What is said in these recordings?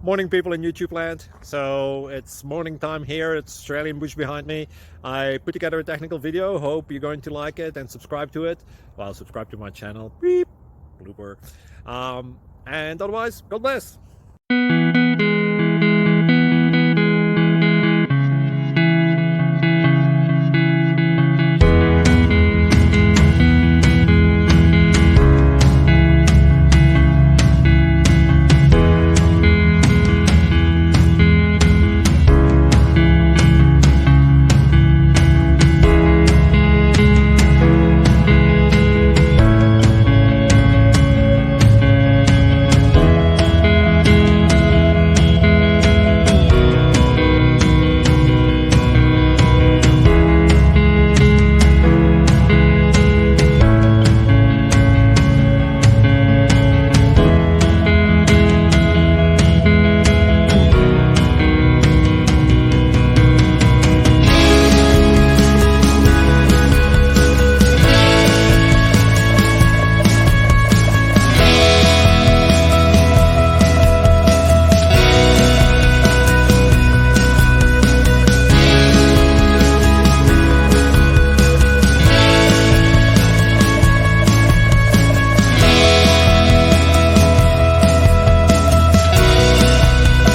Morning people in YouTube land. So it's morning time here. It's Australian bush behind me. I put together a technical video. Hope you're going to like it and subscribe to it. Well, subscribe to my channel. Beep. Blooper. And otherwise, God bless.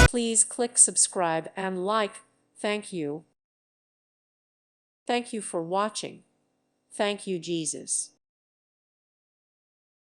Please click subscribe and like. Thank you. Thank you for watching. Thank you, Jesus.